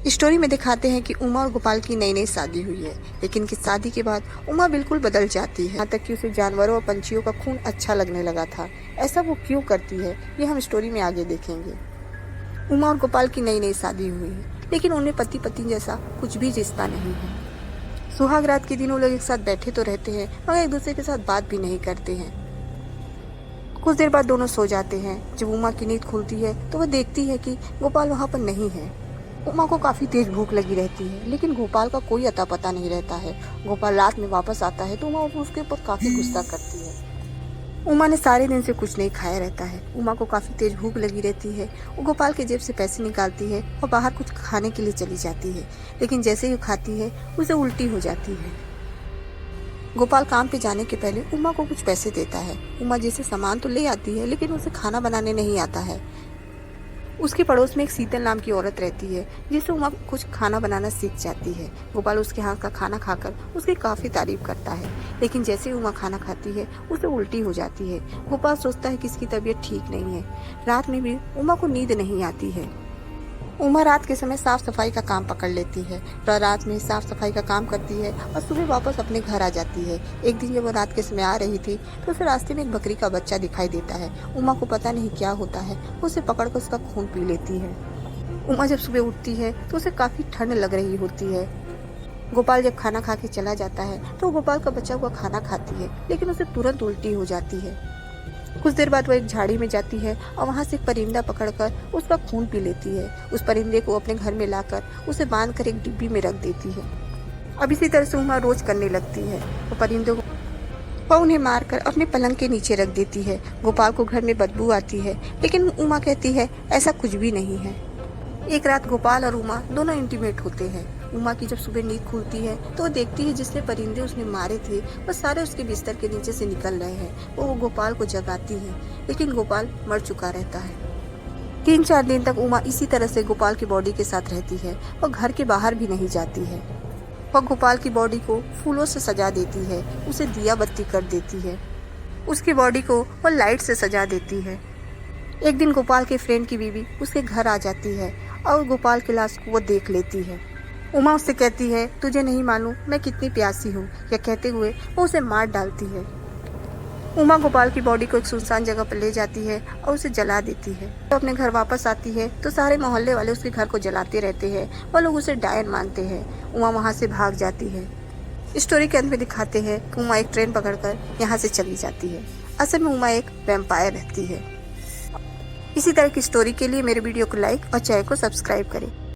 Story में दिखाते हैं कि उमा और गोपाल की नई नई शादी हुई है, लेकिन कि शादी के बाद उमा बिल्कुल बदल जाती है। यहाँ तक कि उसे जानवरों और पंछियों का खून अच्छा लगने लगा था। ऐसा वो क्यों करती है, ये हम स्टोरी में आगे देखेंगे। उमा और गोपाल की नई नई शादी हुई है, लेकिन उन्हें पति पत्नी जैसा कुछ भी रिश्ता नहीं है। सुहाग रात के दिन वो लोग एक साथ बैठे तो रहते हैं, मगर एक दूसरे के साथ बात भी नहीं करते हैं। कुछ देर बाद दोनों सो जाते हैं। जब उमा की नींद खुलती है तो वह देखती है कि गोपाल वहाँ पर नहीं है। उमा को काफी तेज भूख लगी रहती है, लेकिन गोपाल का कोई अता पता नहीं रहता है। गोपाल रात में वापस आता है तो उमा उसके ऊपर काफी गुस्सा करती है। उमा ने सारे दिन से कुछ नहीं खाया रहता है। उमा को काफी तेज भूख लगी रहती है। वो गोपाल के जेब से पैसे निकालती है और बाहर कुछ खाने के लिए चली जाती है, लेकिन जैसे ही वो खाती है उसे उल्टी हो जाती है। गोपाल काम पे जाने के पहले उमा को कुछ पैसे देता है। उमा जैसे सामान तो ले आती है, लेकिन उसे खाना बनाने नहीं आता है। उसके पड़ोस में एक शीतल नाम की औरत रहती है, जिससे उमा कुछ खाना बनाना सीख जाती है। गोपाल उसके हाथ का खाना खाकर उसकी काफी तारीफ करता है, लेकिन जैसे ही उमा खाना खाती है उसे उल्टी हो जाती है। गोपाल सोचता है कि इसकी तबीयत ठीक नहीं है। रात में भी उमा को नींद नहीं आती है। उमा रात के समय साफ सफाई का काम पकड़ लेती है। वह रात में साफ सफाई का काम करती है और सुबह वापस अपने घर आ जाती है। एक दिन जब वो रात के समय आ रही थी तो उसे रास्ते में एक बकरी का बच्चा दिखाई देता है। उमा को पता नहीं क्या होता है, वो उसे पकड़कर उसका खून पी लेती है। उमा जब सुबह उठती है तो उसे काफी ठंड लग रही होती है। गोपाल जब खाना खा के चला जाता है तो गोपाल का बच्चा हुआ खाना खाती है, लेकिन उसे तुरंत उल्टी हो जाती है। कुछ देर बाद वो एक झाड़ी में जाती है और वहाँ से एक परिंदा पकड़कर उसका खून पी लेती है। उस परिंदे को अपने घर में लाकर उसे बांधकर एक डिब्बी में रख देती है। अब इसी तरह से उमा रोज करने लगती है। वो परिंदों को वह उन्हें मारकर अपने पलंग के नीचे रख देती है। गोपाल को घर में बदबू आती है, लेकिन उमा कहती है ऐसा कुछ भी नहीं है। एक रात गोपाल और उमा दोनों इंटीमेट होते हैं। उमा की जब सुबह नींद खुलती है तो वो देखती है जिसने परिंदे उसने मारे थे वो सारे उसके बिस्तर के नीचे से निकल रहे हैं। वो गोपाल को जगाती है, लेकिन गोपाल मर चुका रहता है। 3-4 दिन तक उमा इसी तरह से गोपाल की बॉडी के साथ रहती है और घर के बाहर भी नहीं जाती है। वह गोपाल की बॉडी को फूलों से सजा देती है, उसे दिया बत्ती कर देती है। उसकी बॉडी को वो लाइट से सजा देती है। एक दिन गोपाल के फ्रेंड की बीवी उसके घर आ जाती है और गोपाल की लाश को वो देख लेती है। उमा उससे कहती है तुझे नहीं मालूम मैं कितनी प्यासी हूँ, यह कहते हुए वो उसे मार डालती है। उमा गोपाल की बॉडी को एक सुनसान जगह पर ले जाती है और उसे जला देती है। तो अपने घर वापस आती है तो सारे मोहल्ले वाले उसके घर को जलाते रहते हैं। वो लोग उसे डायन मानते हैं। उमा वहाँ से भाग जाती है। स्टोरी के अंत में दिखाते हैं कि उमा एक ट्रेन पकड़कर यहाँ से चली जाती है। असल में उमा एक वैम्पायर रहती है। इसी तरह की स्टोरी के लिए मेरे वीडियो को लाइक और चैनल को सब्सक्राइब करें।